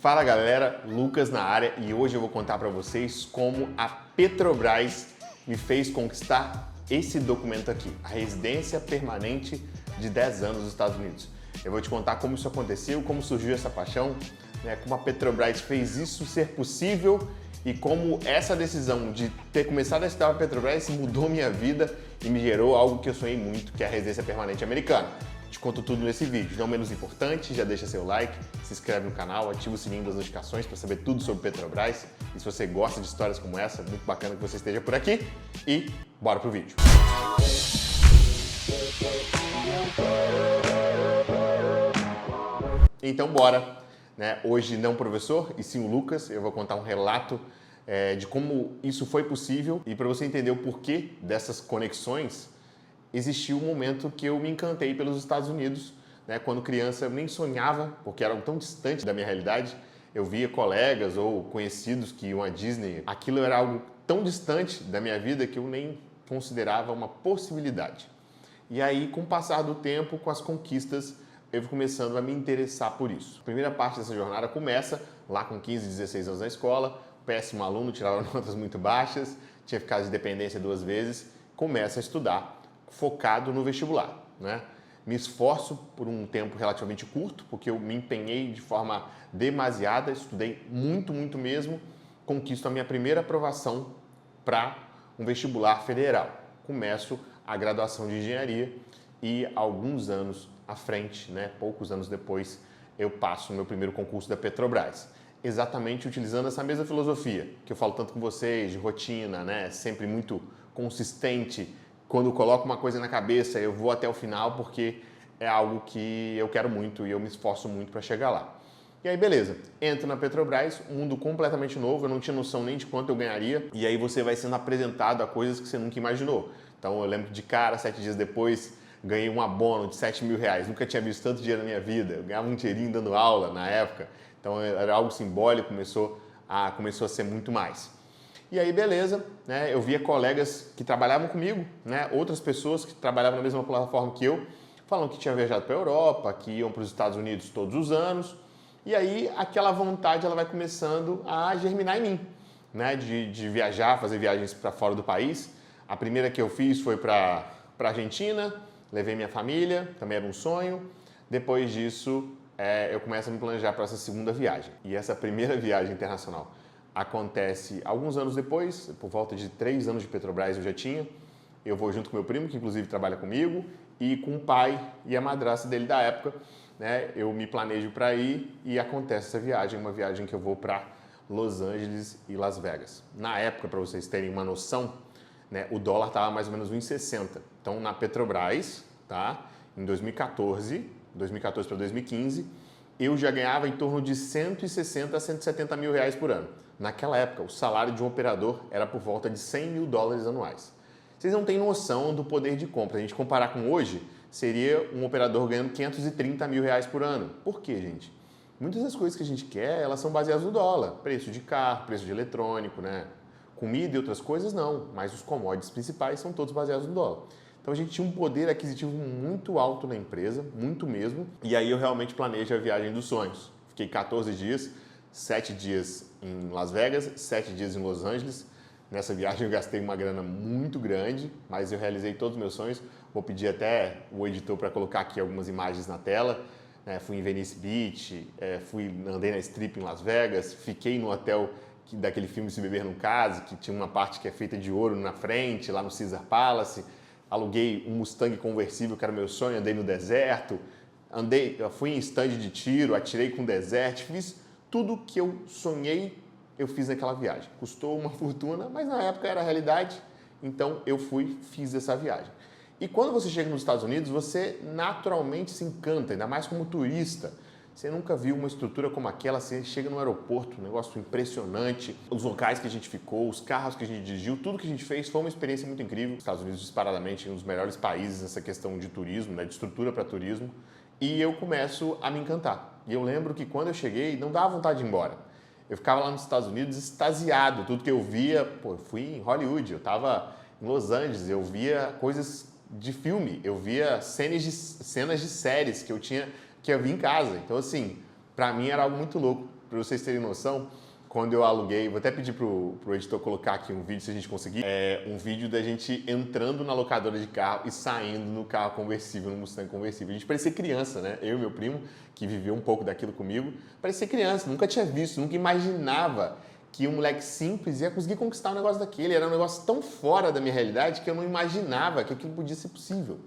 Fala galera, Lucas na área e hoje eu vou contar para vocês como a Petrobras me fez conquistar esse documento aqui, a residência permanente de 10 anos nos Estados Unidos. Eu vou te contar como isso aconteceu, como surgiu essa paixão, como a Petrobras fez isso ser possível e como essa decisão de ter começado a estudar a Petrobras mudou minha vida e me gerou algo que eu sonhei muito, que é a residência permanente americana. Te conto tudo nesse vídeo. Não menos importante, já deixa seu like, se inscreve no canal, ativa o sininho das notificações para saber tudo sobre Petrobras. E se você gosta de histórias como essa, muito bacana que você esteja por aqui. E bora pro vídeo. Então bora. Hoje não o professor, e sim o Lucas. Eu vou contar um relato de como isso foi possível e para você entender o porquê dessas conexões. Existiu um momento que eu me encantei pelos Estados Unidos, quando criança eu nem sonhava, porque era tão distante da minha realidade. Eu via colegas ou conhecidos que iam à Disney. Aquilo era algo tão distante da minha vida que eu nem considerava uma possibilidade. E aí, com o passar do tempo, com as conquistas, eu fui começando a me interessar por isso. A primeira parte dessa jornada começa lá com 15, 16 anos na escola, péssimo aluno, tirava notas muito baixas, tinha ficado de dependência 2 vezes, começa a estudar focado no vestibular, Me esforço por um tempo relativamente curto, porque eu me empenhei de forma demasiada, estudei muito mesmo, conquisto a minha primeira aprovação para um vestibular federal. Começo a graduação de engenharia e alguns anos à frente, poucos anos depois, eu passo o meu primeiro concurso da Petrobras. Exatamente utilizando essa mesma filosofia, que eu falo tanto com vocês, de rotina, sempre muito consistente. Quando eu coloco uma coisa na cabeça, eu vou até o final porque é algo que eu quero muito e eu me esforço muito para chegar lá. E aí, beleza, entro na Petrobras, um mundo completamente novo, eu não tinha noção nem de quanto eu ganharia, e aí você vai sendo apresentado a coisas que você nunca imaginou. Então eu lembro de cara, 7 dias depois, ganhei um abono de 7 mil reais, nunca tinha visto tanto dinheiro na minha vida, eu ganhava um dinheirinho dando aula na época, então era algo simbólico, começou a ser muito mais. E aí, beleza, eu via colegas que trabalhavam comigo, outras pessoas que trabalhavam na mesma plataforma que eu, falando que tinham viajado para a Europa, que iam para os Estados Unidos todos os anos. E aí, aquela vontade ela vai começando a germinar em mim, de viajar, fazer viagens para fora do país. A primeira que eu fiz foi para a Argentina, levei minha família, também era um sonho. Depois disso, eu começo a me planejar para essa segunda viagem. E essa primeira viagem internacional acontece alguns anos depois, por volta de 3 anos de Petrobras eu já tinha. Eu vou junto com meu primo, que inclusive trabalha comigo, e com o pai e a madrasta dele da época. Eu me planejo para ir e acontece essa viagem, uma viagem que eu vou para Los Angeles e Las Vegas. Na época, para vocês terem uma noção, o dólar estava mais ou menos 1,60. Então, na Petrobras, em 2014 para 2015, eu já ganhava em torno de 160 a 170 mil reais por ano. Naquela época, o salário de um operador era por volta de 100 mil dólares anuais. Vocês não têm noção do poder de compra. A gente comparar com hoje, seria um operador ganhando 530 mil reais por ano. Por quê, gente? Muitas das coisas que a gente quer, elas são baseadas no dólar. Preço de carro, preço de eletrônico, comida e outras coisas não. Mas os commodities principais são todos baseados no dólar. Então a gente tinha um poder aquisitivo muito alto na empresa, muito mesmo. E aí eu realmente planejo a viagem dos sonhos. Fiquei 14 dias, 7 dias em Las Vegas, 7 dias em Los Angeles. Nessa viagem eu gastei uma grana muito grande, mas eu realizei todos os meus sonhos. Vou pedir até o editor para colocar aqui algumas imagens na tela. Fui em Venice Beach, andei na Strip em Las Vegas, fiquei no hotel daquele filme Se Beber Não Case, que tinha uma parte que é feita de ouro na frente, lá no Caesar Palace. Aluguei um Mustang conversível, que era meu sonho, andei no deserto, fui em stand de tiro, atirei com desert, fiz tudo que eu sonhei, eu fiz naquela viagem. Custou uma fortuna, mas na época era a realidade, então eu fiz essa viagem. E quando você chega nos Estados Unidos, você naturalmente se encanta, ainda mais como turista. Você nunca viu uma estrutura como aquela, você chega no aeroporto, um negócio impressionante, os locais que a gente ficou, os carros que a gente dirigiu, tudo que a gente fez foi uma experiência muito incrível. Os Estados Unidos, disparadamente, é um dos melhores países nessa questão de turismo, de estrutura para turismo, e eu começo a me encantar. E eu lembro que quando eu cheguei, não dava vontade de ir embora. Eu ficava lá nos Estados Unidos extasiado, tudo que eu via, eu fui em Hollywood, eu estava em Los Angeles, eu via coisas de filme, eu via cenas de séries que eu vi em casa. Então, assim, para mim era algo muito louco. Para vocês terem noção, quando eu aluguei, vou até pedir pro editor colocar aqui um vídeo, se a gente conseguir, um vídeo da gente entrando na locadora de carro e saindo no carro conversível, no Mustang conversível. A gente parecia criança, né? Eu e meu primo, que viveu um pouco daquilo comigo, parecia criança, nunca tinha visto, nunca imaginava que um moleque simples ia conseguir conquistar um negócio daquele. Era um negócio tão fora da minha realidade que eu não imaginava que aquilo podia ser possível.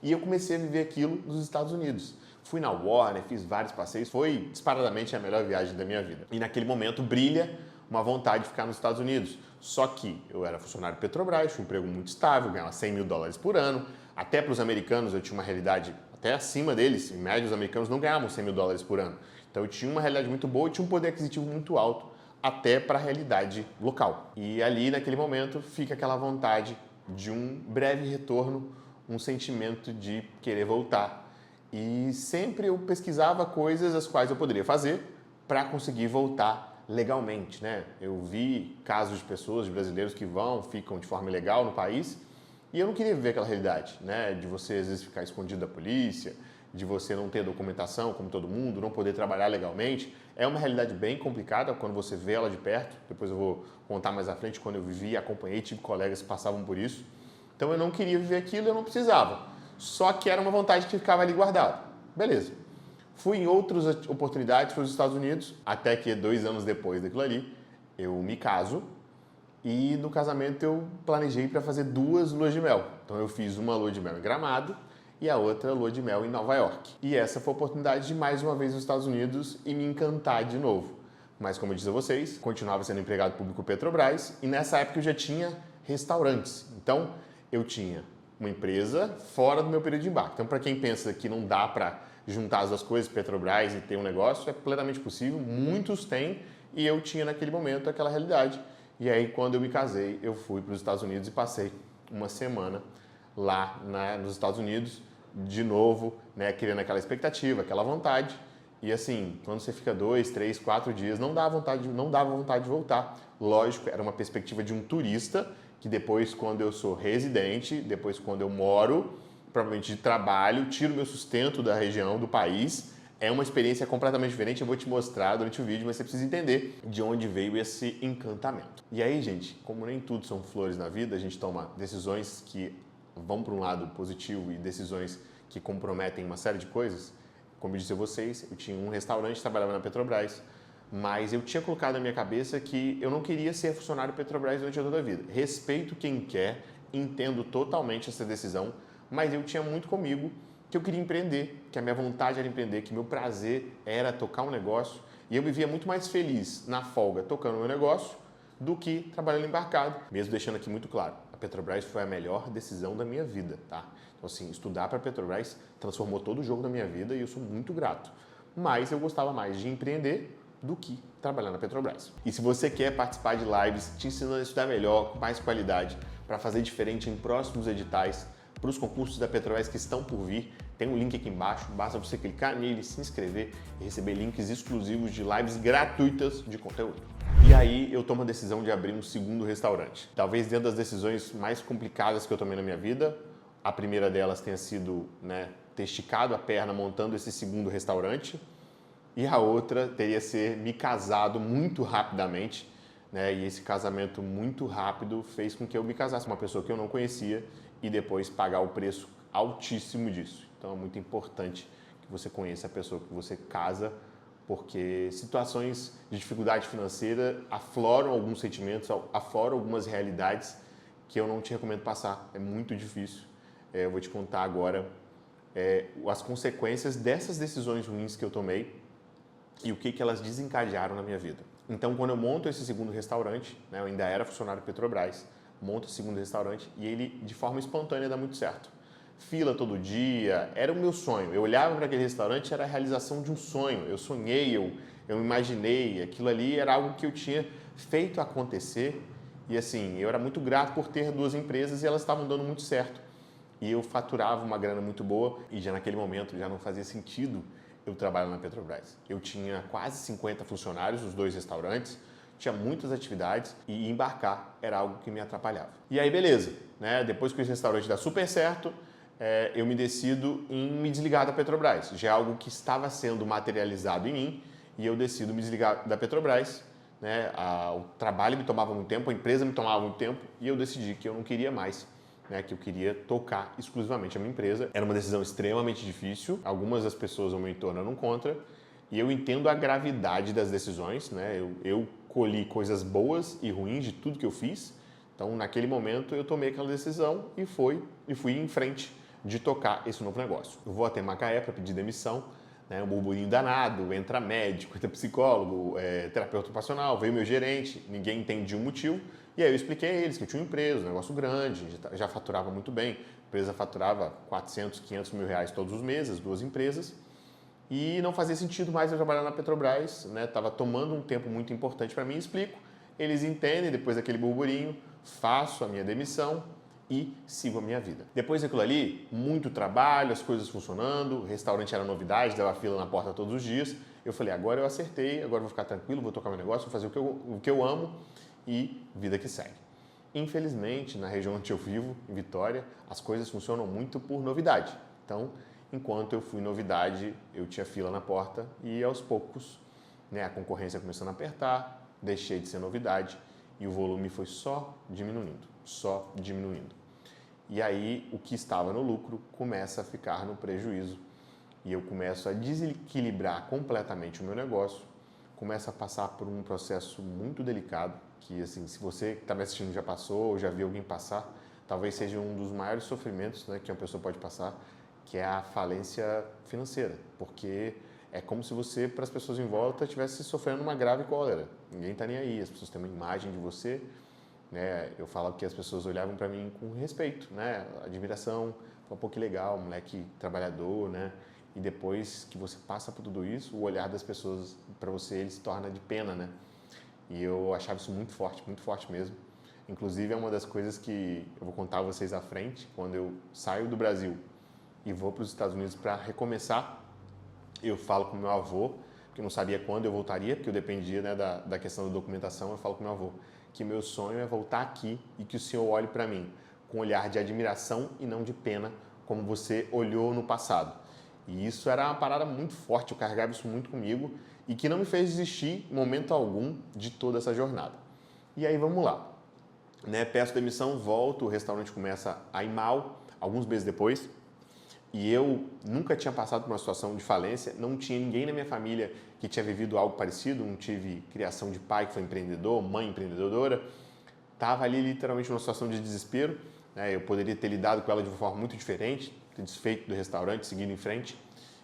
E eu comecei a viver aquilo nos Estados Unidos. Fui na Warner, fiz vários passeios, foi disparadamente a melhor viagem da minha vida. E naquele momento brilha uma vontade de ficar nos Estados Unidos. Só que eu era funcionário Petrobras, tinha um emprego muito estável, ganhava $100 mil por ano. Até para os americanos eu tinha uma realidade até acima deles. Em média, os americanos não ganhavam $100 mil por ano. Então eu tinha uma realidade muito boa e tinha um poder aquisitivo muito alto, até para a realidade local. E ali, naquele momento, fica aquela vontade de um breve retorno, um sentimento de querer voltar. E sempre eu pesquisava coisas as quais eu poderia fazer para conseguir voltar legalmente, né? Eu vi casos de pessoas, de brasileiros que ficam de forma ilegal no país e eu não queria viver aquela realidade, né? De você às vezes ficar escondido da polícia, de você não ter documentação como todo mundo, não poder trabalhar legalmente. É uma realidade bem complicada quando você vê ela de perto. Depois eu vou contar mais à frente quando eu vivi, acompanhei, tive colegas que passavam por isso. Então eu não queria viver aquilo, eu não precisava. Só que era uma vontade que ficava ali guardada. Beleza. Fui em outras oportunidades para os Estados Unidos, até que 2 anos depois daquilo ali, eu me caso e no casamento eu planejei para fazer 2 luas de mel. Então eu fiz uma lua de mel em Gramado e a outra lua de mel em Nova York. E essa foi a oportunidade de mais uma vez nos Estados Unidos e me encantar de novo. Mas como eu disse a vocês, continuava sendo empregado público Petrobras e nessa época eu já tinha restaurantes. Então eu tinha uma empresa fora do meu período de embarque. Então, para quem pensa que não dá para juntar as duas coisas, Petrobras e ter um negócio, é plenamente possível, muitos têm, e eu tinha naquele momento aquela realidade. E aí, quando eu me casei, eu fui para os Estados Unidos e passei uma semana lá nos Estados Unidos, de novo, né, criando aquela expectativa, aquela vontade. E assim, quando você fica 2, 3, 4 dias, não dava vontade de voltar. Lógico, era uma perspectiva de um turista, que depois, quando eu sou residente, depois quando eu moro, provavelmente de trabalho, tiro meu sustento da região, do país, é uma experiência completamente diferente. Eu vou te mostrar durante o vídeo, mas você precisa entender de onde veio esse encantamento. E aí, gente, como nem tudo são flores na vida, a gente toma decisões que vão para um lado positivo e decisões que comprometem uma série de coisas. Como eu disse a vocês, eu tinha um restaurante, trabalhava na Petrobras, mas eu tinha colocado na minha cabeça que eu não queria ser funcionário Petrobras durante toda a vida. Respeito quem quer, entendo totalmente essa decisão, mas eu tinha muito comigo que eu queria empreender, que a minha vontade era empreender, que meu prazer era tocar um negócio e eu vivia muito mais feliz na folga tocando o meu negócio do que trabalhando embarcado. Mesmo deixando aqui muito claro, a Petrobras foi a melhor decisão da minha vida, tá? Então assim, estudar para a Petrobras transformou todo o jogo da minha vida e eu sou muito grato. Mas eu gostava mais de empreender do que trabalhar na Petrobras. E se você quer participar de lives te ensinando a estudar melhor, com mais qualidade, para fazer diferente em próximos editais, para os concursos da Petrobras que estão por vir, tem um link aqui embaixo, basta você clicar nele, se inscrever e receber links exclusivos de lives gratuitas de conteúdo. E aí eu tomo a decisão de abrir um segundo restaurante. Talvez dentro das decisões mais complicadas que eu tomei na minha vida, a primeira delas tenha sido, ter esticado a perna montando esse segundo restaurante, e a outra teria ser me casado muito rapidamente, e esse casamento muito rápido fez com que eu me casasse com uma pessoa que eu não conhecia e depois pagar o preço altíssimo disso. Então é muito importante que você conheça a pessoa que você casa, porque situações de dificuldade financeira afloram alguns sentimentos, afloram algumas realidades que eu não te recomendo passar. É muito difícil. Eu vou te contar agora as consequências dessas decisões ruins que eu tomei e o que elas desencadearam na minha vida. Então, quando eu monto esse segundo restaurante, eu ainda era funcionário Petrobras, monto o segundo restaurante e ele, de forma espontânea, dá muito certo. Fila todo dia, era o meu sonho. Eu olhava para aquele restaurante, era a realização de um sonho. Eu sonhei, eu imaginei, aquilo ali era algo que eu tinha feito acontecer. E assim, eu era muito grato por ter 2 empresas e elas estavam dando muito certo. E eu faturava uma grana muito boa e já naquele momento já não fazia sentido eu trabalhar na Petrobras. Eu tinha quase 50 funcionários nos 2 restaurantes, tinha muitas atividades e embarcar era algo que me atrapalhava. E aí, beleza, depois que esse restaurante dá super certo, eu me decido em me desligar da Petrobras. Já é algo que estava sendo materializado em mim e eu decido me desligar da Petrobras, né? O trabalho me tomava muito tempo, a empresa me tomava muito tempo e eu decidi que eu não queria mais, né? Que eu queria tocar exclusivamente a minha empresa. Era uma decisão extremamente difícil, algumas das pessoas ao meu entorno eram contra e eu entendo a gravidade das decisões, né? Eu colhi coisas boas e ruins de tudo que eu fiz, então naquele momento eu tomei aquela decisão e fui em frente de tocar esse novo negócio. Eu vou até Macaé para pedir demissão, né, um burburinho danado, entra médico, entra psicólogo, terapeuta ocupacional, veio meu gerente, ninguém entendia o motivo, e aí eu expliquei a eles que eu tinha uma empresa, um negócio grande, já faturava muito bem, a empresa faturava 400, 500 mil reais todos os meses, 2 empresas, e não fazia sentido mais eu trabalhar na Petrobras, né, estava tomando um tempo muito importante para mim, explico, eles entendem, depois daquele burburinho, faço a minha demissão, e sigo a minha vida. Depois daquilo ali, muito trabalho, as coisas funcionando, o restaurante era novidade, dava fila na porta todos os dias. Eu falei, agora eu acertei, agora eu vou ficar tranquilo, vou tocar meu negócio, vou fazer o que eu amo e vida que segue. Infelizmente, na região onde eu vivo, em Vitória, as coisas funcionam muito por novidade. Então, enquanto eu fui novidade, eu tinha fila na porta e aos poucos, né, a concorrência começando a apertar, deixei de ser novidade e o volume foi só diminuindo. E aí, o que estava no lucro começa a ficar no prejuízo. E eu começo a desequilibrar completamente o meu negócio, começo a passar por um processo muito delicado, que assim, se você que está me assistindo já passou, ou já viu alguém passar, talvez seja um dos maiores sofrimentos, né, que uma pessoa pode passar, que é a falência financeira. Porque é como se você, para as pessoas em volta, estivesse sofrendo uma grave cólera. Ninguém está nem aí, as pessoas têm uma imagem de você, né? Eu falo que as pessoas olhavam para mim com respeito, né? Admiração, pô, que legal, moleque trabalhador, né? E depois que você passa por tudo isso, o olhar das pessoas para você ele se torna de pena, né? E eu achava isso muito forte mesmo. Inclusive é uma das coisas que eu vou contar a vocês à frente, quando eu saio do Brasil e vou para os Estados Unidos para recomeçar, eu falo com meu avô, porque eu não sabia quando eu voltaria, porque eu dependia, né, da questão da documentação, eu falo com meu avô que meu sonho é voltar aqui e que o senhor olhe para mim com um olhar de admiração e não de pena, como você olhou no passado. E isso era uma parada muito forte, eu carregava isso muito comigo e que não me fez desistir em momento algum de toda essa jornada. E aí vamos lá, né? Peço demissão, volto, o restaurante começa a ir mal, alguns meses depois, e eu nunca tinha passado por uma situação de falência, não tinha ninguém na minha família que tinha vivido algo parecido, não tive criação de pai que foi empreendedor, mãe empreendedora, estava ali literalmente numa situação de desespero, né? Eu poderia ter lidado com ela de uma forma muito diferente, ter desfeito do restaurante, seguindo em frente.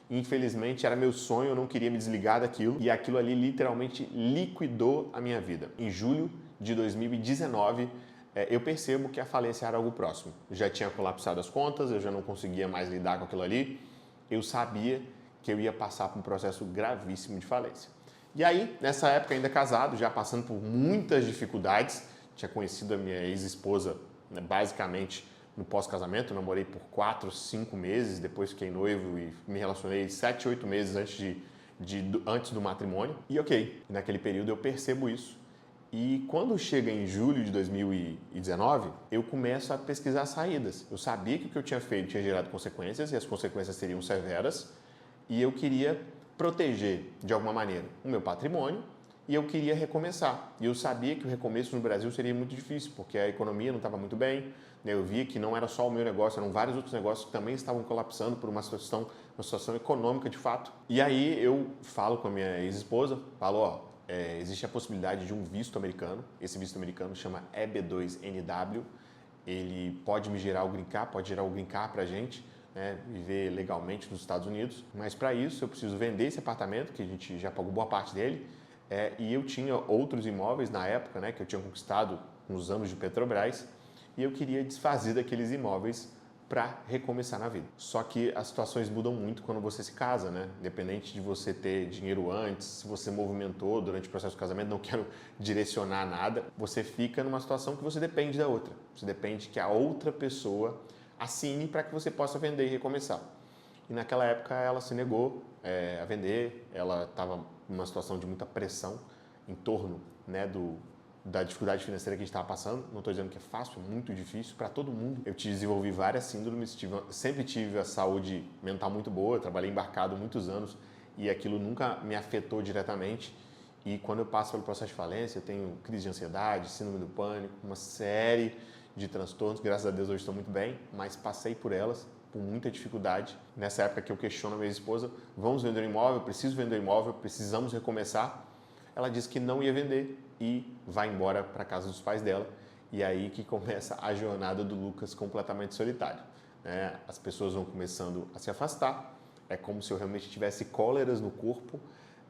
Infelizmente era meu sonho, eu não queria me desligar daquilo e aquilo ali literalmente liquidou a minha vida. Em julho de 2019, eu percebo que a falência era algo próximo. Já tinha colapsado as contas, eu já não conseguia mais lidar com aquilo ali. Eu sabia que eu ia passar por um processo gravíssimo de falência. E aí, nessa época, ainda casado, já passando por muitas dificuldades, tinha conhecido a minha ex-esposa, né, basicamente no pós-casamento, namorei por 4, 5 meses, depois fiquei noivo e me relacionei 7, 8 meses antes do matrimônio. E ok, naquele período eu percebo isso. E quando chega em julho de 2019, eu começo a pesquisar saídas. Eu sabia que o que eu tinha feito tinha gerado consequências e as consequências seriam severas e eu queria proteger, de alguma maneira, o meu patrimônio e eu queria recomeçar. E eu sabia que o recomeço no Brasil seria muito difícil, porque a economia não estava muito bem, né? Eu via que não era só o meu negócio, eram vários outros negócios que também estavam colapsando por uma situação econômica de fato. E aí eu falo com a minha ex-esposa, falo, ó, existe a possibilidade de um visto americano, esse visto americano chama EB2NW, ele pode me gerar o green card, pode gerar o green card pra gente, né, viver legalmente nos Estados Unidos, mas para isso eu preciso vender esse apartamento, que a gente já pagou boa parte dele, e eu tinha outros imóveis na época, né, que eu tinha conquistado nos anos de Petrobras, e eu queria desfazer daqueles imóveis para recomeçar na vida. Só que as situações mudam muito quando você se casa, né? Independente de você ter dinheiro antes, se você movimentou durante o processo do casamento, não quero direcionar nada, você fica numa situação que você depende da outra. Você depende que a outra pessoa assine para que você possa vender e recomeçar. E naquela época ela se negou a vender, ela estava numa situação de muita pressão em torno, né, da dificuldade financeira que a gente estava passando. Não estou dizendo que é fácil, é muito difícil para todo mundo. Eu desenvolvi várias síndromes, sempre tive a saúde mental muito boa, trabalhei embarcado muitos anos e aquilo nunca me afetou diretamente. E quando eu passo pelo processo de falência, eu tenho crise de ansiedade, síndrome do pânico, uma série de transtornos. Graças a Deus hoje estou muito bem, mas passei por elas, com muita dificuldade. Nessa época que eu questiono a minha esposa, vamos vender um imóvel, preciso vender um imóvel, precisamos recomeçar. Ela disse que não ia vender e vai embora para a casa dos pais dela. E aí que começa a jornada do Lucas completamente solitário, né? As pessoas vão começando a se afastar, é como se eu realmente tivesse cóleras no corpo,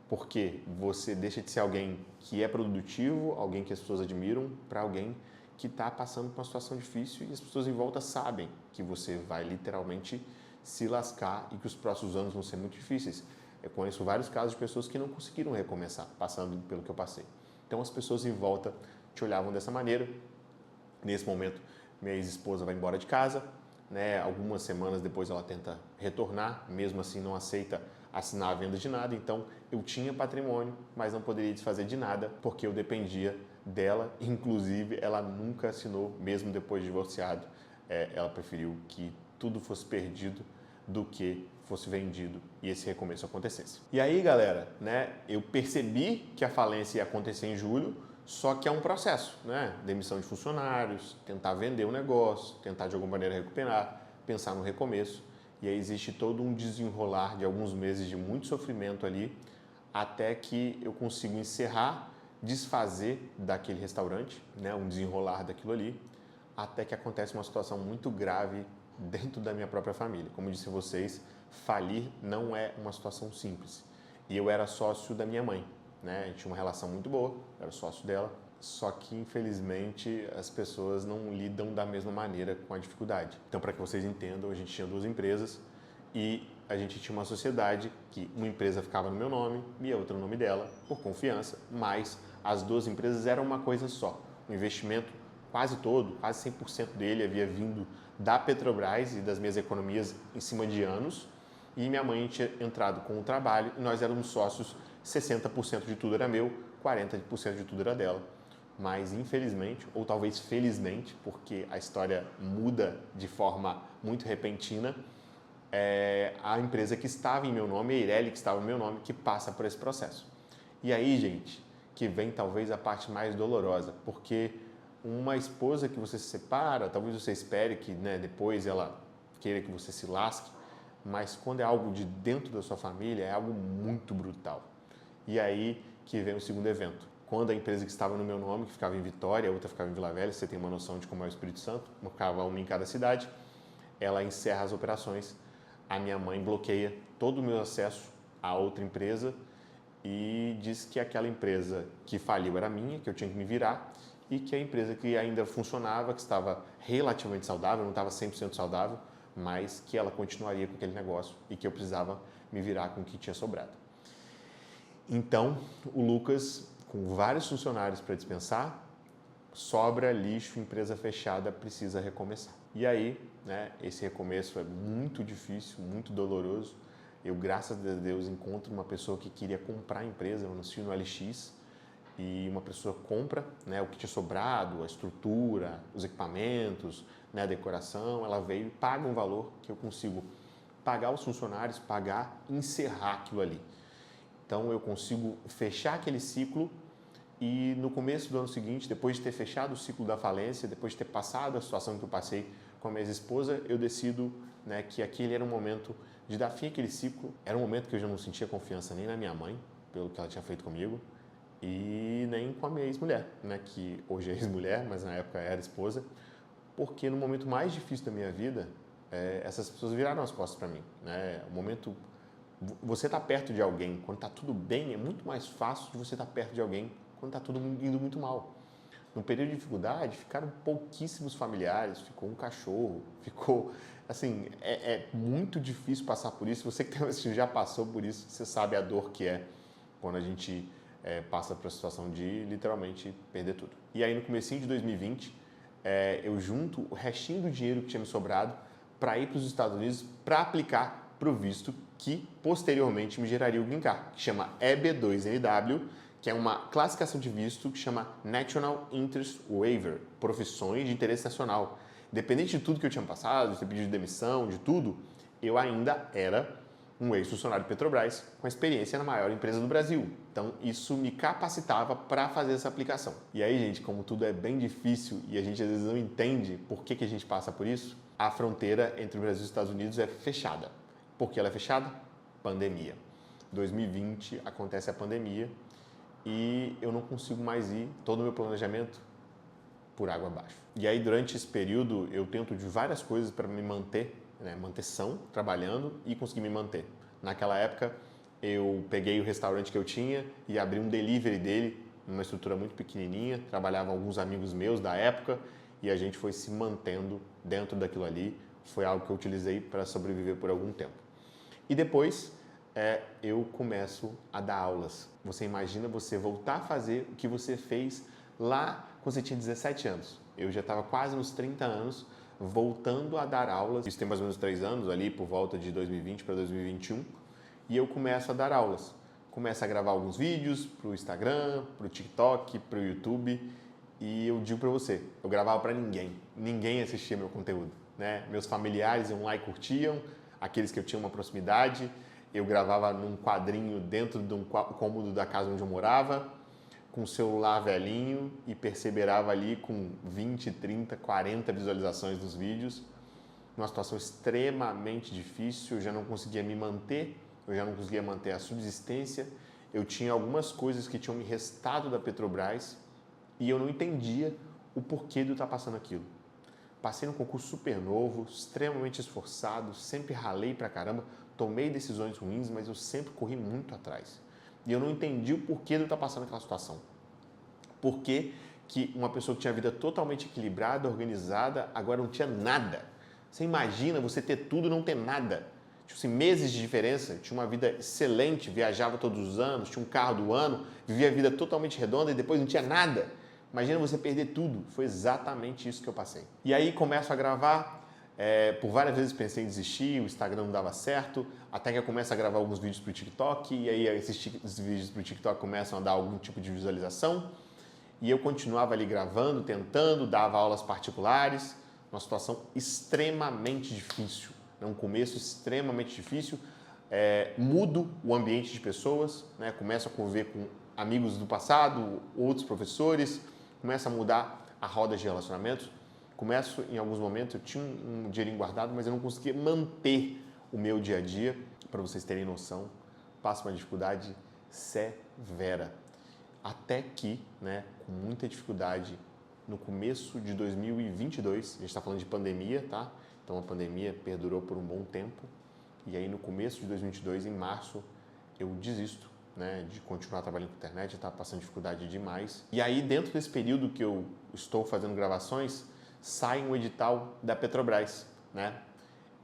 porque você deixa de ser alguém que é produtivo, alguém que as pessoas admiram, para alguém que está passando por uma situação difícil e as pessoas em volta sabem que você vai literalmente se lascar e que os próximos anos vão ser muito difíceis. Eu conheço vários casos de pessoas que não conseguiram recomeçar, passando pelo que eu passei. Então as pessoas em volta te olhavam dessa maneira. Nesse momento, minha ex-esposa vai embora de casa, né? Algumas semanas depois ela tenta retornar, mesmo assim não aceita assinar a venda de nada. Então eu tinha patrimônio, mas não poderia desfazer de nada porque eu dependia dela. Inclusive ela nunca assinou, mesmo depois de divorciado. Ela preferiu que tudo fosse perdido do que fosse vendido e esse recomeço acontecesse. E aí, galera, né? Eu percebi que a falência ia acontecer em julho. Só que é um processo, né? Demissão de funcionários, tentar vender o negócio, tentar de alguma maneira recuperar, pensar no recomeço. E aí existe todo um desenrolar de alguns meses de muito sofrimento ali, até que eu consigo encerrar, desfazer daquele restaurante, né? Um desenrolar daquilo ali, até que acontece uma situação muito grave dentro da minha própria família. Como eu disse a vocês, falir não é uma situação simples. E eu era sócio da minha mãe, né? A gente tinha uma relação muito boa, eu era sócio dela, só que infelizmente as pessoas não lidam da mesma maneira com a dificuldade. Então, para que vocês entendam, a gente tinha duas empresas e a gente tinha uma sociedade que uma empresa ficava no meu nome e a outra no nome dela, por confiança, mas as duas empresas eram uma coisa só. O investimento quase todo, quase 100% dele havia vindo da Petrobras e das minhas economias em cima de anos, e minha mãe tinha entrado com o trabalho e nós éramos sócios. 60% de tudo era meu, 40% de tudo era dela. Mas infelizmente, ou talvez felizmente, porque a história muda de forma muito repentina, a empresa que estava em meu nome, a Eireli que estava em meu nome, que passa por esse processo. E aí, gente, que vem talvez a parte mais dolorosa, porque uma esposa que você se separa, talvez você espere que, né, depois ela queira que você se lasque, mas quando é algo de dentro da sua família, é algo muito brutal. E aí que vem o segundo evento. Quando a empresa que estava no meu nome, que ficava em Vitória, a outra ficava em Vila Velha, você tem uma noção de como é o Espírito Santo, ficava uma em cada cidade, ela encerra as operações, a minha mãe bloqueia todo o meu acesso à outra empresa e diz que aquela empresa que faliu era minha, que eu tinha que me virar, e que a empresa que ainda funcionava, que estava relativamente saudável, não estava 100% saudável, mas que ela continuaria com aquele negócio e que eu precisava me virar com o que tinha sobrado. Então, o Lucas, com vários funcionários para dispensar, sobra lixo, empresa fechada, precisa recomeçar. E aí, né, esse recomeço é muito difícil, muito doloroso. Eu, graças a Deus, encontro uma pessoa que queria comprar a empresa, eu anuncio no LX, e uma pessoa compra, né, o que tinha sobrado, a estrutura, os equipamentos, né, a decoração, ela veio e paga um valor que eu consigo pagar os funcionários, pagar e encerrar aquilo ali. Então eu consigo fechar aquele ciclo e no começo do ano seguinte, depois de ter fechado o ciclo da falência, depois de ter passado a situação que eu passei com a minha ex-esposa, eu decido, né, que aquele era um momento de dar fim àquele ciclo. Era um momento que eu já não sentia confiança nem na minha mãe, pelo que ela tinha feito comigo, e nem com a minha ex-mulher, né, que hoje é ex-mulher, mas na época era esposa, porque no momento mais difícil da minha vida, essas pessoas viraram as costas para mim, né? O momento, você está perto de alguém quando está tudo bem, é muito mais fácil de você estar perto de alguém quando está tudo indo muito mal. No período de dificuldade, ficaram pouquíssimos familiares, ficou um cachorro, ficou, assim, é muito difícil passar por isso. Você que já passou por isso, você sabe a dor que é quando a gente passa por a situação de literalmente perder tudo. E aí no comecinho de 2020, eu junto o restinho do dinheiro que tinha me sobrado para ir para os Estados Unidos para aplicar para o visto que posteriormente me geraria o Green Card, que chama EB2NW, que é uma classificação de visto que chama National Interest Waiver, profissões de interesse nacional. Independente de tudo que eu tinha passado, de ter pedido demissão, de tudo, eu ainda era um ex-funcionário de Petrobras com experiência na maior empresa do Brasil. Então, isso me capacitava para fazer essa aplicação. E aí, gente, como tudo é bem difícil e a gente às vezes não entende por que a gente passa por isso, a fronteira entre o Brasil e os Estados Unidos é fechada. Por que ela é fechada? Pandemia. 2020 acontece a pandemia e eu não consigo mais ir, todo o meu planejamento por água abaixo. E aí, durante esse período, eu tento de várias coisas para me manter, manter são, trabalhando e conseguir me manter. Naquela época, eu peguei o restaurante que eu tinha e abri um delivery dele, numa estrutura muito pequenininha, trabalhavam alguns amigos meus da época e a gente foi se mantendo dentro daquilo ali. Foi algo que eu utilizei para sobreviver por algum tempo. E depois, eu começo a dar aulas. Você imagina você voltar a fazer o que você fez lá quando você tinha 17 anos. Eu já estava quase nos 30 anos, voltando a dar aulas. Isso tem mais ou menos 3 anos, ali por volta de 2020 para 2021. E eu começo a dar aulas. Começo a gravar alguns vídeos para o Instagram, para o TikTok, para o YouTube. E eu digo para você, eu gravava para ninguém. Ninguém assistia meu conteúdo, né? Meus familiares iam lá e curtiam, aqueles que eu tinha uma proximidade. Eu gravava num quadrinho dentro de um cômodo da casa onde eu morava, com o celular velhinho e perseverava ali com 20, 30, 40 visualizações dos vídeos. Uma situação extremamente difícil, eu já não conseguia me manter, eu já não conseguia manter a subsistência. Eu tinha algumas coisas que tinham me restado da Petrobras e eu não entendia o porquê de eu estar passando aquilo. Passei num concurso super novo, extremamente esforçado, sempre ralei pra caramba, tomei decisões ruins, mas eu sempre corri muito atrás. E eu não entendi o porquê de eu estar passando aquela situação. Por que uma pessoa que tinha a vida totalmente equilibrada, organizada, agora não tinha nada? Você imagina você ter tudo e não ter nada? Tipo assim, meses de diferença, tinha uma vida excelente, viajava todos os anos, tinha um carro do ano, vivia a vida totalmente redonda e depois não tinha nada. Imagina você perder tudo. Foi exatamente isso que eu passei. E aí começo a gravar, por várias vezes pensei em desistir, o Instagram não dava certo, até que eu começo a gravar alguns vídeos para o TikTok, e aí esses vídeos para o TikTok começam a dar algum tipo de visualização, e eu continuava ali gravando, tentando, dava aulas particulares, uma situação extremamente difícil, um começo extremamente difícil, mudo o ambiente de pessoas, né? Começo a conviver com amigos do passado, outros professores, começo a mudar a roda de relacionamentos, começo em alguns momentos, eu tinha um dinheirinho guardado, mas eu não conseguia manter o meu dia a dia. Para vocês terem noção, passo uma dificuldade severa. Até que, com muita dificuldade, no começo de 2022, a gente está falando de pandemia, tá? Então a pandemia perdurou por um bom tempo. E aí no começo de 2022, em março, eu desisto, de continuar trabalhando com internet, eu estava passando dificuldade demais. E aí dentro desse período que eu estou fazendo gravações, sai um edital da Petrobras,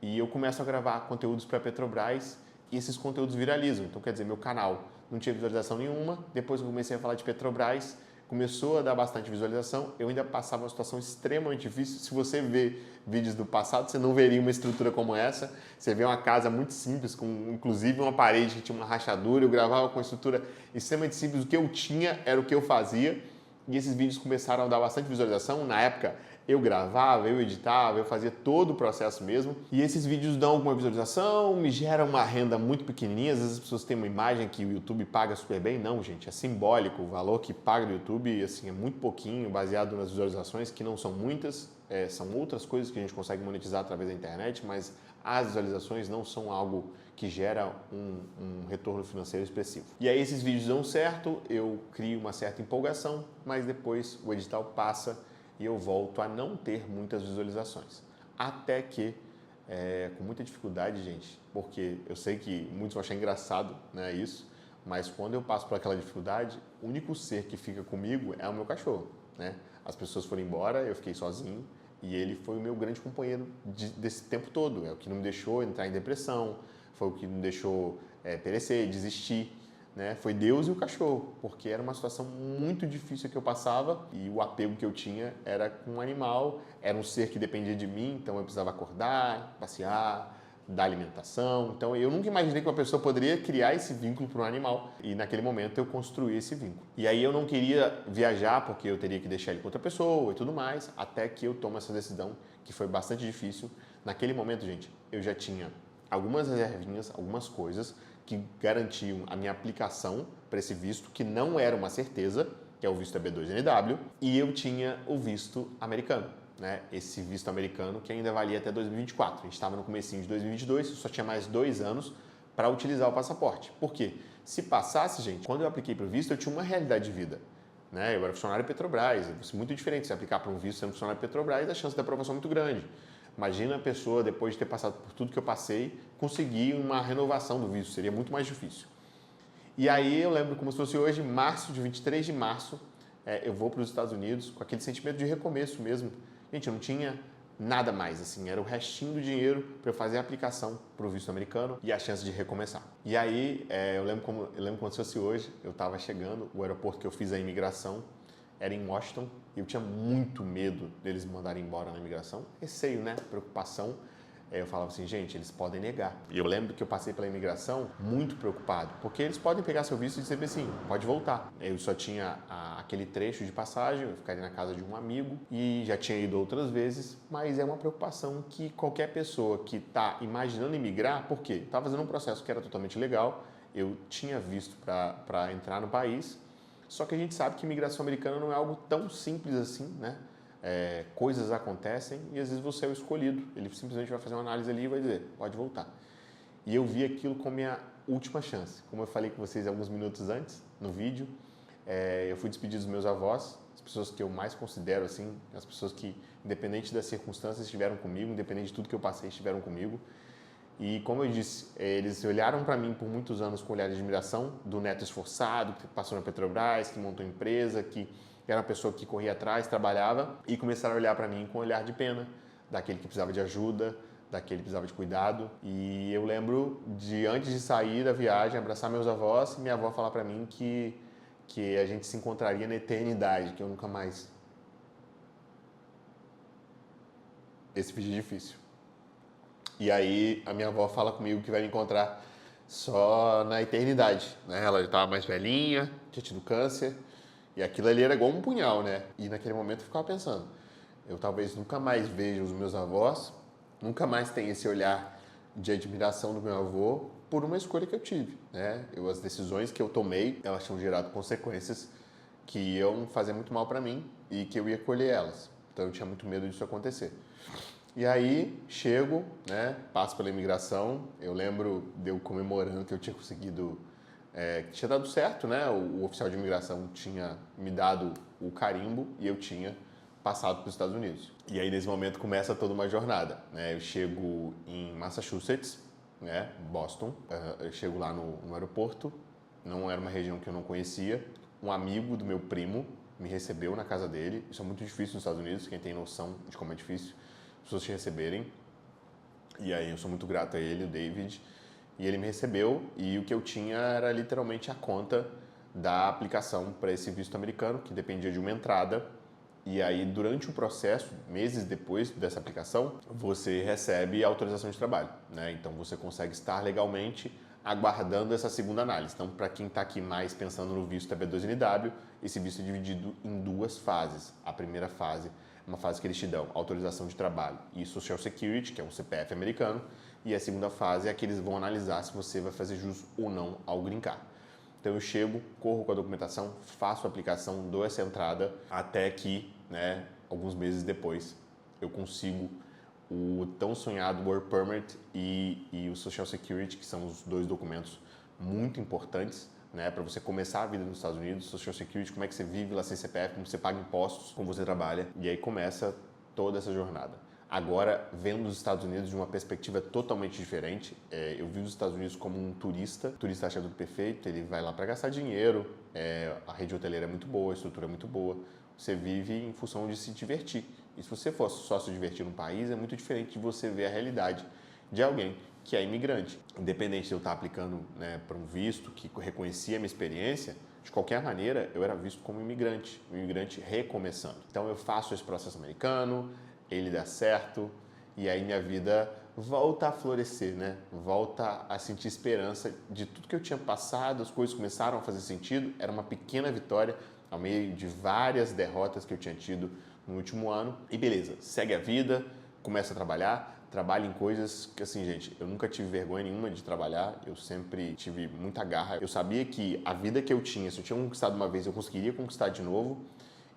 E eu começo a gravar conteúdos para a Petrobras e esses conteúdos viralizam. Então, quer dizer, meu canal não tinha visualização nenhuma. Depois que eu comecei a falar de Petrobras, começou a dar bastante visualização. Eu ainda passava uma situação extremamente difícil. Se você ver vídeos do passado, você não veria uma estrutura como essa. Você vê uma casa muito simples, com inclusive uma parede que tinha uma rachadura. Eu gravava com uma estrutura extremamente simples. O que eu tinha era o que eu fazia. E esses vídeos começaram a dar bastante visualização. Na época, eu gravava, eu editava, eu fazia todo o processo mesmo. E esses vídeos dão alguma visualização, me geram uma renda muito pequenininha. Às vezes as pessoas têm uma imagem que o YouTube paga super bem. Não, gente, é simbólico. O valor que paga do YouTube assim, é muito pouquinho, baseado nas visualizações, que não são muitas. São outras coisas que a gente consegue monetizar através da internet, mas as visualizações não são algo que gera um retorno financeiro expressivo. E aí esses vídeos dão certo, eu crio uma certa empolgação, mas depois o edital passa e eu volto a não ter muitas visualizações. Até que, com muita dificuldade, gente, porque eu sei que muitos vão achar engraçado, isso, mas quando eu passo por aquela dificuldade, o único ser que fica comigo é o meu cachorro, As pessoas foram embora, eu fiquei sozinho e ele foi o meu grande companheiro desse tempo todo. É o que não me deixou entrar em depressão, foi o que não me deixou perecer, desistir. Foi Deus e o cachorro, porque era uma situação muito difícil que eu passava e o apego que eu tinha era com um animal, era um ser que dependia de mim, então eu precisava acordar, passear, dar alimentação. Então eu nunca imaginei que uma pessoa poderia criar esse vínculo para um animal e naquele momento eu construí esse vínculo. E aí eu não queria viajar porque eu teria que deixar ele com outra pessoa e tudo mais, até que eu tomo essa decisão que foi bastante difícil. Naquele momento, gente, eu já tinha algumas reservinhas, algumas coisas que garantiam a minha aplicação para esse visto, que não era uma certeza, que é o visto EB2NW, e eu tinha o visto americano, né? Esse visto americano que ainda valia até 2024. A gente estava no comecinho de 2022, eu só tinha mais 2 anos para utilizar o passaporte. Por quê? Se passasse, gente, quando eu apliquei para o visto, eu tinha uma realidade de vida. Né? Eu era funcionário Petrobras, é muito diferente se aplicar para um visto sendo funcionário Petrobras, a chance de aprovação é muito grande. Imagina a pessoa, depois de ter passado por tudo que eu passei, conseguir uma renovação do visto, seria muito mais difícil. E aí eu lembro como se fosse hoje, março, de 23 de março, eu vou para os Estados Unidos com aquele sentimento de recomeço mesmo. Gente, eu não tinha nada mais, assim, era o restinho do dinheiro para eu fazer a aplicação para o visto americano e a chance de recomeçar. E aí, eu lembro como se fosse hoje, eu estava chegando, o aeroporto que eu fiz a imigração era em Washington, e eu tinha muito medo deles me mandarem embora na imigração, receio, né, preocupação. Eu falava assim, gente, eles podem negar. E eu lembro que eu passei pela imigração muito preocupado, porque eles podem pegar seu visto e dizer assim, pode voltar. Eu só tinha aquele trecho de passagem, eu ficaria na casa de um amigo e já tinha ido outras vezes, mas é uma preocupação que qualquer pessoa que está imaginando imigrar, por quê? Estava fazendo um processo que era totalmente legal, eu tinha visto para entrar no país, só que a gente sabe que imigração americana não é algo tão simples assim, né? Coisas acontecem e às vezes você é o escolhido. Ele simplesmente vai fazer uma análise ali e vai dizer, pode voltar. E eu vi aquilo como minha última chance. Como eu falei com vocês alguns minutos antes, no vídeo, eu fui despedido dos meus avós, as pessoas que eu mais considero, assim, as pessoas que, independente das circunstâncias, estiveram comigo, independente de tudo que eu passei, estiveram comigo. E como eu disse, eles olharam para mim por muitos anos com olhar de admiração, do neto esforçado, que passou na Petrobras, que montou empresa, que era uma pessoa que corria atrás, trabalhava, e começaram a olhar para mim com um olhar de pena, daquele que precisava de ajuda, daquele que precisava de cuidado. E eu lembro de, antes de sair da viagem, abraçar meus avós e minha avó falar para mim que a gente se encontraria na eternidade, que eu nunca mais... Esse vídeo é difícil. E aí a minha avó fala comigo que vai me encontrar só na eternidade, né? Ela já estava mais velhinha, tinha tido câncer, e aquilo ali era igual um punhal, né? E naquele momento eu ficava pensando, eu talvez nunca mais veja os meus avós, nunca mais tenha esse olhar de admiração do meu avô por uma escolha que eu tive, né? As decisões que eu tomei, elas tinham gerado consequências que iam fazer muito mal para mim e que eu ia colher elas. Então eu tinha muito medo disso acontecer. E aí, chego, né, passo pela imigração, eu lembro de eu comemorando que eu tinha conseguido, que tinha dado certo, né, o oficial de imigração tinha me dado o carimbo e eu tinha passado para os Estados Unidos. E aí, nesse momento, começa toda uma jornada, né, eu chego em Massachusetts, né, Boston, eu chego lá no aeroporto, não era uma região que eu não conhecia, um amigo do meu primo me recebeu na casa dele, isso é muito difícil nos Estados Unidos, quem tem noção de como é difícil, as pessoas te receberem, e aí eu sou muito grato a ele, o David, e ele me recebeu, e o que eu tinha era literalmente a conta da aplicação para esse visto americano, que dependia de uma entrada, e aí durante o processo, meses depois dessa aplicação, você recebe a autorização de trabalho, né? Então você consegue estar legalmente aguardando essa segunda análise. Então, para quem está aqui mais pensando no visto EB2NW, esse visto é dividido em 2 fases. A primeira fase uma fase que eles te dão autorização de trabalho e Social Security, que é um CPF americano, e a segunda fase é que eles vão analisar se você vai fazer jus ou não ao Green Card. Então eu chego, corro com a documentação, faço a aplicação, dou essa entrada, até que, né, alguns meses depois, eu consigo o tão sonhado Work Permit e o Social Security, que são os 2 documentos muito importantes, né, para você começar a vida nos Estados Unidos, Social Security, como é que você vive lá sem CPF, como você paga impostos, como você trabalha, e aí começa toda essa jornada. Agora, vendo os Estados Unidos de uma perspectiva totalmente diferente, eu vivo os Estados Unidos como um turista, o turista acha tudo perfeito, ele vai lá para gastar dinheiro, a rede hoteleira é muito boa, a estrutura é muito boa, você vive em função de se divertir. E se você for só se divertir num país, é muito diferente de você ver a realidade de alguém que é imigrante. Independente de eu estar aplicando, né, para um visto que reconhecia a minha experiência, de qualquer maneira eu era visto como imigrante, um imigrante recomeçando. Então eu faço esse processo americano, ele dá certo e aí minha vida volta a florescer, né? Volta a sentir esperança de tudo que eu tinha passado, as coisas começaram a fazer sentido, era uma pequena vitória ao meio de várias derrotas que eu tinha tido no último ano e beleza, segue a vida, começa a trabalhar, trabalhe em coisas que, assim, gente, eu nunca tive vergonha nenhuma de trabalhar, eu sempre tive muita garra. Eu sabia que a vida que eu tinha, se eu tinha conquistado uma vez, eu conseguiria conquistar de novo,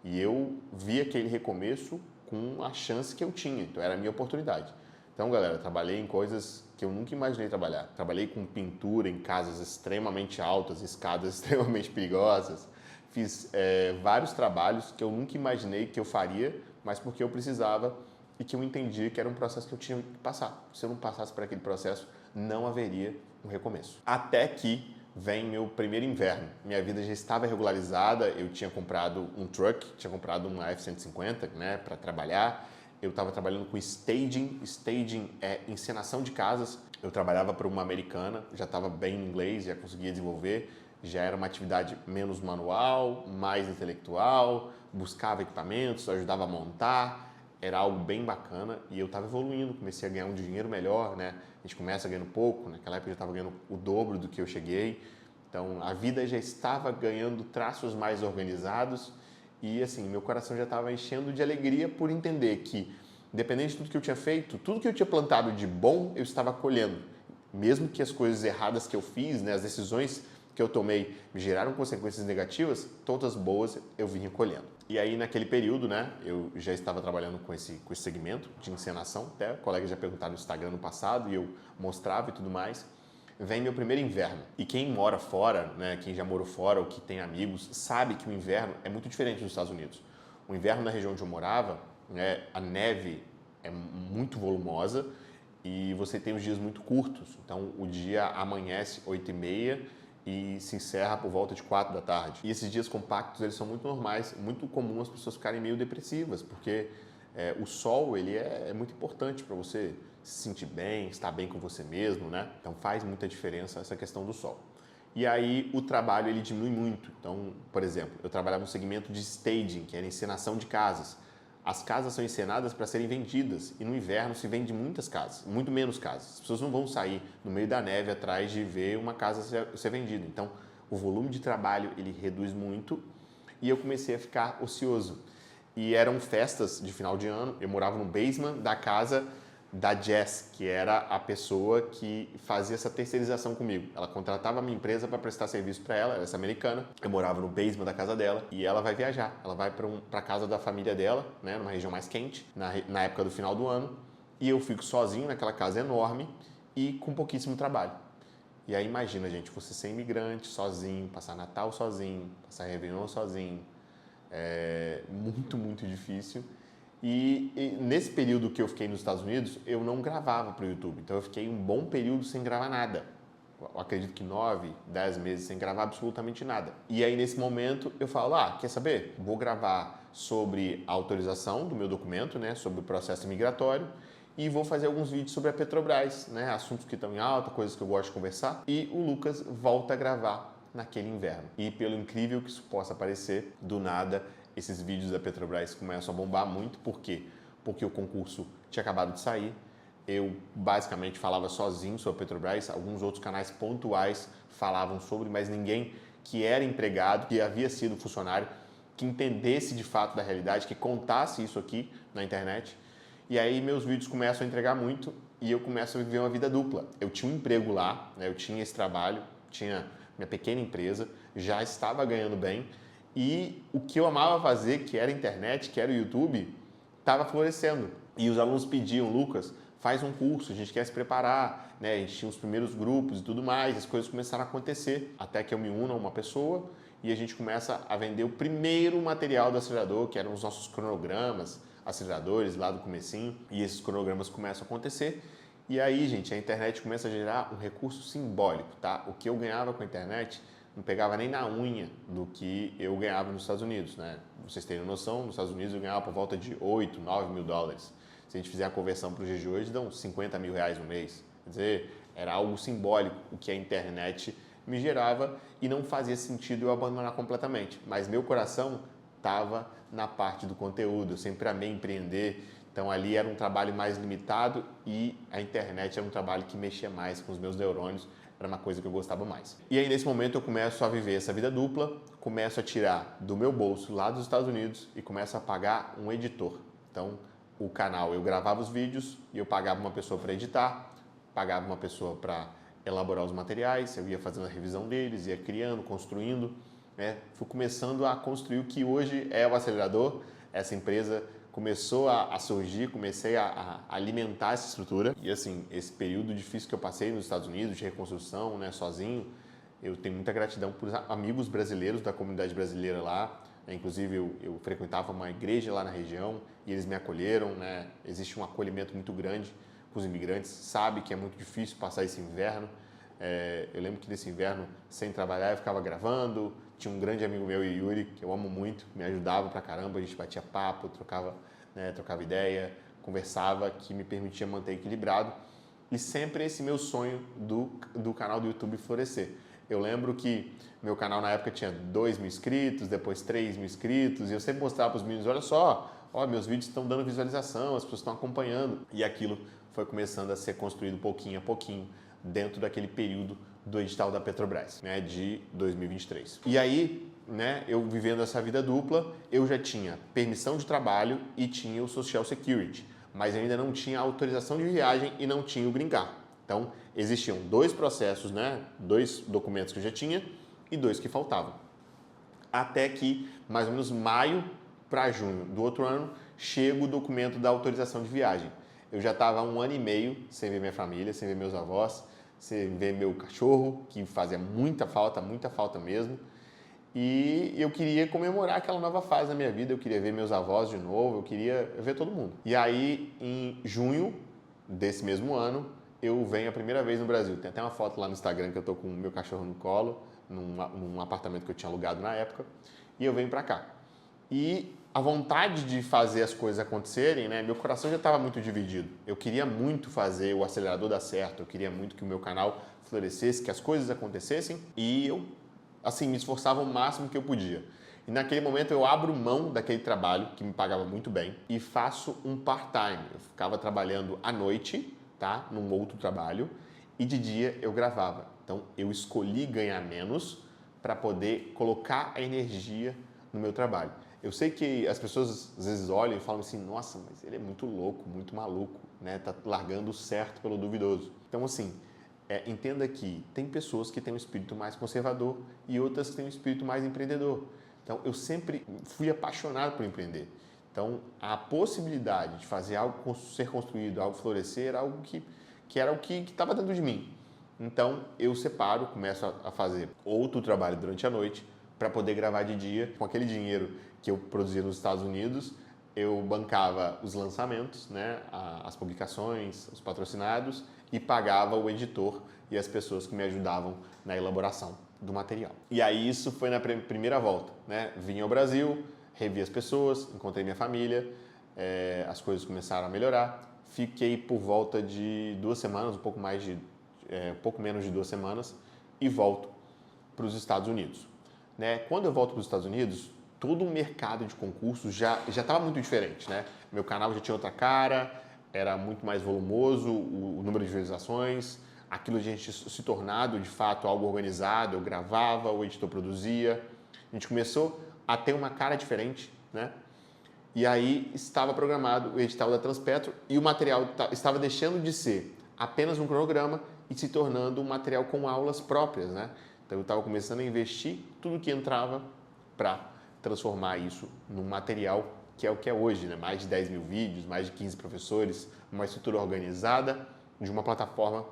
e eu vi aquele recomeço com a chance que eu tinha, então era a minha oportunidade. Então, galera, trabalhei em coisas que eu nunca imaginei trabalhar. Trabalhei com pintura em casas extremamente altas, escadas extremamente perigosas. Fiz vários trabalhos que eu nunca imaginei que eu faria, mas porque eu precisava e que eu entendi que era um processo que eu tinha que passar. Se eu não passasse por aquele processo, não haveria um recomeço. Até que vem meu primeiro inverno. Minha vida já estava regularizada, eu tinha comprado um truck, tinha comprado uma F-150, né, para trabalhar. Eu estava trabalhando com staging. Staging é encenação de casas. Eu trabalhava para uma americana, já estava bem em inglês, já conseguia desenvolver. Já era uma atividade menos manual, mais intelectual, buscava equipamentos, ajudava a montar. Era algo bem bacana e eu estava evoluindo, comecei a ganhar um dinheiro melhor, né? A gente começa ganhando pouco, naquela época eu já estava ganhando o dobro do que eu cheguei. Então a vida já estava ganhando traços mais organizados e assim, meu coração já estava enchendo de alegria por entender que, independente de tudo que eu tinha feito, tudo que eu tinha plantado de bom, eu estava colhendo. Mesmo que as coisas erradas que eu fiz, né, as decisões que eu tomei me geraram consequências negativas, todas boas eu vinha colhendo. E aí, naquele período, né, eu já estava trabalhando com esse segmento de encenação, até colegas já perguntaram no Instagram no passado e eu mostrava e tudo mais. Vem meu primeiro inverno. E quem mora fora, né, quem já morou fora ou que tem amigos, sabe que o inverno é muito diferente nos Estados Unidos. O inverno na região onde eu morava, né, a neve é muito volumosa e você tem os dias muito curtos. Então, o dia amanhece 8h30 e se encerra por volta de 4 da tarde. E esses dias compactos, eles são muito normais, muito comum as pessoas ficarem meio depressivas, porque o sol, ele é muito importante para você se sentir bem, estar bem com você mesmo, né? Então faz muita diferença essa questão do sol. E aí o trabalho, ele diminui muito. Então, por exemplo, eu trabalhava no segmento de staging, que era encenação de casas. As casas são encenadas para serem vendidas e no inverno se vende muitas casas, muito menos casas. As pessoas não vão sair no meio da neve atrás de ver uma casa ser vendida. Então, o volume de trabalho ele reduz muito e eu comecei a ficar ocioso. E eram festas de final de ano, eu morava no basement da casa da Jess, que era a pessoa que fazia essa terceirização comigo. Ela contratava a minha empresa para prestar serviço para ela, essa americana. Eu morava no basement da casa dela e ela vai viajar. Ela vai para a casa da família dela, né, numa região mais quente, na época do final do ano. E eu fico sozinho naquela casa enorme e com pouquíssimo trabalho. E aí imagina, gente, você ser imigrante, sozinho, passar Natal sozinho, passar Réveillon sozinho. É muito, muito difícil. E nesse período que eu fiquei nos Estados Unidos, eu não gravava para o YouTube. Então eu fiquei um bom período sem gravar nada. Eu acredito que 9, 10 meses sem gravar absolutamente nada. E aí nesse momento eu falo, quer saber? Vou gravar sobre a autorização do meu documento, né? Sobre o processo migratório. E vou fazer alguns vídeos sobre a Petrobras, né? Assuntos que estão em alta, coisas que eu gosto de conversar. E o Lucas volta a gravar naquele inverno. E pelo incrível que isso possa parecer, do nada esses vídeos da Petrobras começam a bombar muito. Por quê? Porque o concurso tinha acabado de sair. Eu basicamente falava sozinho sobre a Petrobras. Alguns outros canais pontuais falavam sobre, mas ninguém que era empregado, que havia sido funcionário, que entendesse de fato da realidade, que contasse isso aqui na internet. E aí meus vídeos começam a entregar muito e eu começo a viver uma vida dupla. Eu tinha um emprego lá, né? Eu tinha esse trabalho, tinha minha pequena empresa, já estava ganhando bem. E o que eu amava fazer, que era a internet, que era o YouTube, estava florescendo. E os alunos pediam, Lucas, faz um curso, a gente quer se preparar, né? A gente tinha os primeiros grupos e tudo mais, as coisas começaram a acontecer, até que eu me uno a uma pessoa e a gente começa a vender o primeiro material do acelerador, que eram os nossos cronogramas, aceleradores lá do comecinho, e esses cronogramas começam a acontecer. E aí, gente, a internet começa a gerar um recurso simbólico, tá? O que eu ganhava com a internet não pegava nem na unha do que eu ganhava nos Estados Unidos, né? Vocês terem noção, nos Estados Unidos eu ganhava por volta de 8, 9 mil dólares. Se a gente fizer a conversão para os dias de hoje, dão 50 mil reais no mês. Quer dizer, era algo simbólico o que a internet me gerava e não fazia sentido eu abandonar completamente. Mas meu coração estava na parte do conteúdo, eu sempre amei empreender. Então ali era um trabalho mais limitado e a internet era um trabalho que mexia mais com os meus neurônios. Era uma coisa que eu gostava mais. E aí, nesse momento, eu começo a viver essa vida dupla, começo a tirar do meu bolso lá dos Estados Unidos e começo a pagar um editor. Então, o canal, eu gravava os vídeos e eu pagava uma pessoa para editar, pagava uma pessoa para elaborar os materiais, eu ia fazendo a revisão deles, ia criando, construindo, né? Fui começando a construir o que hoje é o Acelerador. Essa empresa começou a surgir, comecei a alimentar essa estrutura. E assim, esse período difícil que eu passei nos Estados Unidos, de reconstrução, né, sozinho, eu tenho muita gratidão por amigos brasileiros da comunidade brasileira lá. Inclusive, eu frequentava uma igreja lá na região e eles me acolheram, né? Existe um acolhimento muito grande com os imigrantes, sabe que é muito difícil passar esse inverno. Eu lembro que nesse inverno, sem trabalhar, eu ficava gravando. Tinha um grande amigo meu, Yuri, que eu amo muito, me ajudava pra caramba, a gente batia papo, trocava ideia, conversava, que me permitia manter equilibrado. E sempre esse meu sonho do canal do YouTube florescer. Eu lembro que meu canal na época tinha 2.000 inscritos, depois 3.000 inscritos, e eu sempre mostrava para os meninos, olha só, ó, meus vídeos estão dando visualização, as pessoas estão acompanhando. E aquilo foi começando a ser construído pouquinho a pouquinho dentro daquele período do edital da Petrobras, né, de 2023. E aí, né, eu vivendo essa vida dupla, eu já tinha permissão de trabalho e tinha o Social Security, mas eu ainda não tinha autorização de viagem e não tinha o Green Card. Então, existiam 2 processos, né, 2 documentos que eu já tinha e 2 que faltavam. Até que, mais ou menos maio para junho do outro ano, chega o documento da autorização de viagem. Eu já estava 1 ano e meio sem ver minha família, sem ver meus avós, sem ver meu cachorro, que fazia muita falta mesmo. E eu queria comemorar aquela nova fase da minha vida, eu queria ver meus avós de novo, eu queria ver todo mundo. E aí, em junho desse mesmo ano, eu venho a primeira vez no Brasil. Tem até uma foto lá no Instagram que eu tô com o meu cachorro no colo, num apartamento que eu tinha alugado na época, e eu venho pra cá. E a vontade de fazer as coisas acontecerem, né? Meu coração já estava muito dividido. Eu queria muito fazer o Acelerador dar certo, eu queria muito que o meu canal florescesse, que as coisas acontecessem, e eu, assim, me esforçava o máximo que eu podia. E naquele momento eu abro mão daquele trabalho, que me pagava muito bem, e faço um part-time. Eu ficava trabalhando à noite, tá? Num outro trabalho, e de dia eu gravava. Então eu escolhi ganhar menos para poder colocar a energia no meu trabalho. Eu sei que as pessoas às vezes olham e falam assim, nossa, mas ele é muito louco, muito maluco, né? Tá largando o certo pelo duvidoso. Então assim, entenda que tem pessoas que têm um espírito mais conservador e outras que têm um espírito mais empreendedor. Então eu sempre fui apaixonado por empreender. Então a possibilidade de fazer algo ser construído, algo florescer, era algo que era o que estava dentro de mim. Então eu separo, começo a fazer outro trabalho durante a noite para poder gravar de dia. Com aquele dinheiro que eu produzia nos Estados Unidos, eu bancava os lançamentos, né, as publicações, os patrocinados e pagava o editor e as pessoas que me ajudavam na elaboração do material. E aí isso foi na primeira volta, né? Vim ao Brasil, revi as pessoas, encontrei minha família, as coisas começaram a melhorar. Fiquei por volta de 2 semanas, um pouco menos de 2 semanas e volto para os Estados Unidos. Né? Quando eu volto para os Estados Unidos, todo o mercado de concursos já estava muito diferente, né? Meu canal já tinha outra cara, era muito mais volumoso o número de visualizações, aquilo de a gente se tornado de fato algo organizado, eu gravava, o editor produzia, a gente começou a ter uma cara diferente, né? E aí estava programado o edital da Transpetro e o material estava deixando de ser apenas um cronograma e se tornando um material com aulas próprias, né? Então eu estava começando a investir tudo que entrava para transformar isso num material que é o que é hoje, né? Mais de 10.000 vídeos, mais de 15 professores, uma estrutura organizada de uma plataforma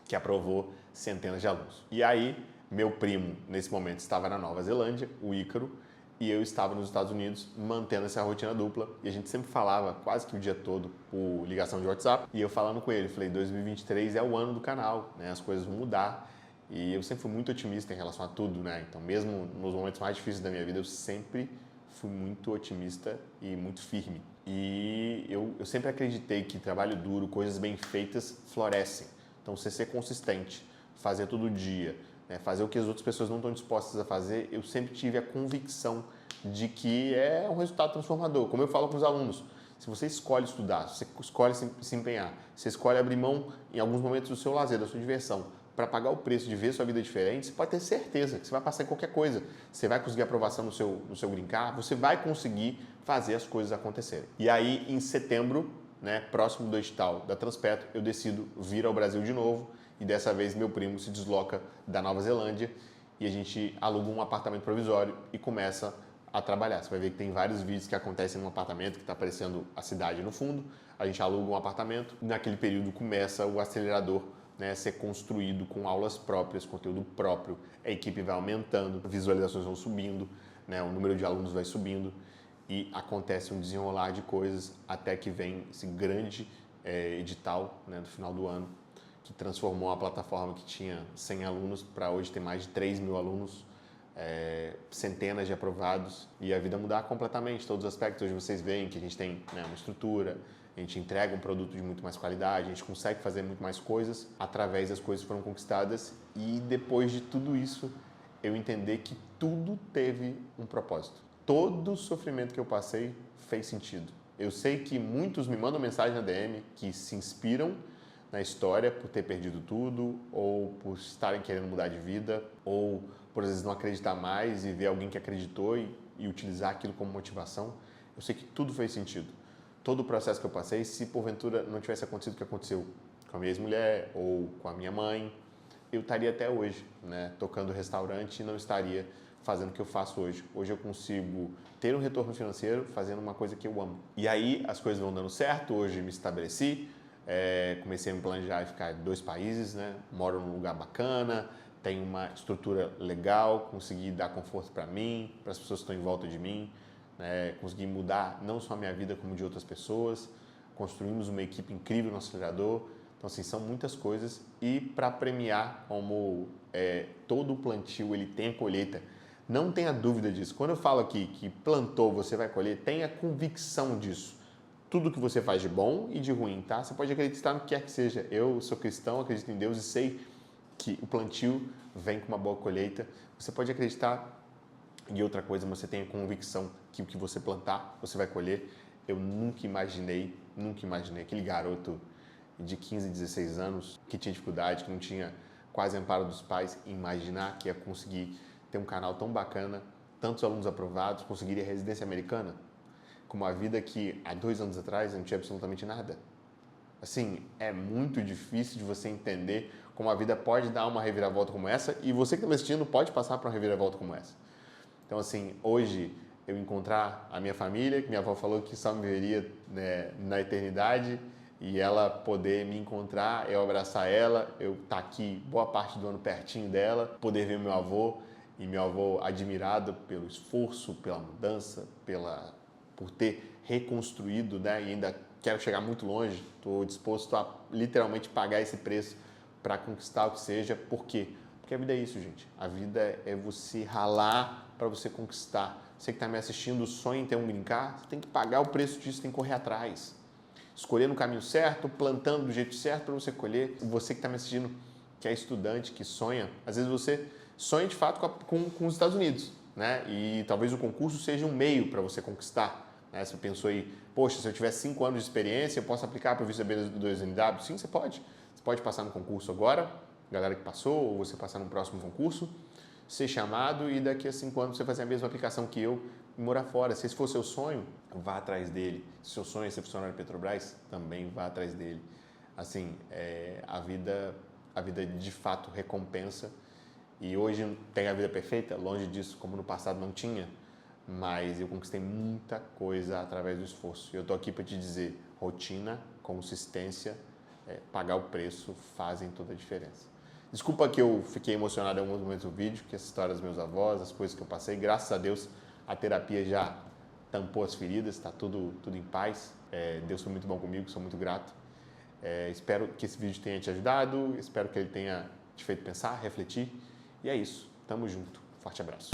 que aprovou centenas de alunos. E aí, meu primo, nesse momento, estava na Nova Zelândia, o Ícaro, e eu estava nos Estados Unidos mantendo essa rotina dupla. E a gente sempre falava quase que o dia todo por ligação de WhatsApp. E eu falando com ele, falei, 2023 é o ano do canal, né? As coisas vão mudar. E eu sempre fui muito otimista em relação a tudo, né? Então, mesmo nos momentos mais difíceis da minha vida, eu sempre fui muito otimista e muito firme. E eu sempre acreditei que trabalho duro, coisas bem feitas, florescem. Então, você ser consistente, fazer todo dia, né? Fazer o que as outras pessoas não estão dispostas a fazer, eu sempre tive a convicção de que é um resultado transformador. Como eu falo com os alunos, se você escolhe estudar, se você escolhe se empenhar, se você escolhe abrir mão em alguns momentos do seu lazer, da sua diversão, para pagar o preço de ver sua vida diferente, você pode ter certeza que você vai passar em qualquer coisa. Você vai conseguir aprovação no seu Green Card, você vai conseguir fazer as coisas acontecerem. E aí, em setembro, né, próximo do edital da Transpetro, eu decido vir ao Brasil de novo e dessa vez meu primo se desloca da Nova Zelândia e a gente aluga um apartamento provisório e começa a trabalhar. Você vai ver que tem vários vídeos que acontecem num apartamento que está aparecendo a cidade no fundo. A gente aluga um apartamento e naquele período começa o acelerador, né, a ser construído com aulas próprias, conteúdo próprio. A equipe vai aumentando, visualizações vão subindo, né, o número de alunos vai subindo e acontece um desenrolar de coisas até que vem esse grande edital, né, no final do ano, que transformou a plataforma que tinha 100 alunos para hoje ter mais de 3 mil alunos, centenas de aprovados e a vida mudar completamente, todos os aspectos. Hoje vocês veem que a gente tem, né, uma estrutura, a gente entrega um produto de muito mais qualidade, a gente consegue fazer muito mais coisas através das coisas que foram conquistadas e depois de tudo isso eu entender que tudo teve um propósito. Todo o sofrimento que eu passei fez sentido. Eu sei que muitos me mandam mensagem na DM que se inspiram na história por ter perdido tudo, ou por estarem querendo mudar de vida, ou por às vezes não acreditar mais e ver alguém que acreditou e utilizar aquilo como motivação. Eu sei que tudo fez sentido. Todo o processo que eu passei, se porventura não tivesse acontecido o que aconteceu com a minha ex-mulher ou com a minha mãe, eu estaria até hoje, né, tocando restaurante e não estaria fazendo o que eu faço hoje. Hoje eu consigo ter um retorno financeiro fazendo uma coisa que eu amo. E aí as coisas vão dando certo, hoje me estabeleci, comecei a me planejar e ficar em 2 países, né? Moro num lugar bacana, tenho uma estrutura legal, consegui dar conforto para mim, para as pessoas que estão em volta de mim, né? Consegui mudar não só a minha vida como de outras pessoas, construímos uma equipe incrível no acelerador. Então, assim, são muitas coisas e para premiar como todo o plantio ele tem a colheita, não tenha dúvida disso. Quando eu falo aqui que plantou, você vai colher, tenha convicção disso. Tudo que você faz de bom e de ruim, tá? Você pode acreditar no que quer que seja. Eu sou cristão, acredito em Deus e sei que o plantio vem com uma boa colheita. Você pode acreditar em outra coisa, mas você tenha convicção que o que você plantar, você vai colher. Eu nunca imaginei aquele garoto de 15, 16 anos que tinha dificuldade, que não tinha quase amparo dos pais, imaginar que ia conseguir ter um canal tão bacana, tantos alunos aprovados, conseguiria residência americana, com uma vida que há 2 anos atrás não tinha absolutamente nada. Assim, é muito difícil de você entender como a vida pode dar uma reviravolta como essa e você que está me assistindo pode passar por uma reviravolta como essa. Então, assim, hoje eu encontrar a minha família, que minha avó falou que só me veria, né, na eternidade, e ela poder me encontrar, eu abraçar ela, eu estar aqui boa parte do ano pertinho dela, poder ver meu avô, e meu avô admirado pelo esforço, pela mudança, por ter reconstruído, né? E ainda quero chegar muito longe, estou disposto a literalmente pagar esse preço para conquistar o que seja. Por quê? Porque a vida é isso, gente. A vida é você ralar para você conquistar. Você que está me assistindo, sonha em ter um green card, você tem que pagar o preço disso, tem que correr atrás. Escolher no caminho certo, plantando do jeito certo para você colher. Você que está me assistindo, que é estudante, que sonha, às vezes você sonha de fato com os Estados Unidos, né? E talvez o concurso seja um meio para você conquistar. Né? Você pensou aí, poxa, se eu tiver 5 anos de experiência, eu posso aplicar para o visto B2NW? Sim, você pode. Você pode passar no concurso agora, galera que passou, ou você passar no próximo concurso, ser chamado e daqui a 5 anos você fazer a mesma aplicação que eu e morar fora. Se esse for seu sonho, vá atrás dele. Se seu sonho é ser funcionário da Petrobras, também vá atrás dele. Assim, a vida de fato recompensa. E hoje tem a vida perfeita, longe disso, como no passado não tinha, mas eu conquistei muita coisa através do esforço. E eu estou aqui para te dizer, rotina, consistência, pagar o preço fazem toda a diferença. Desculpa que eu fiquei emocionado em alguns momentos do vídeo, que essa história dos meus avós, as coisas que eu passei, graças a Deus a terapia já tampou as feridas, está tudo em paz. Deus foi muito bom comigo, sou muito grato. Espero que esse vídeo tenha te ajudado, espero que ele tenha te feito pensar, refletir. E é isso, tamo junto, forte abraço.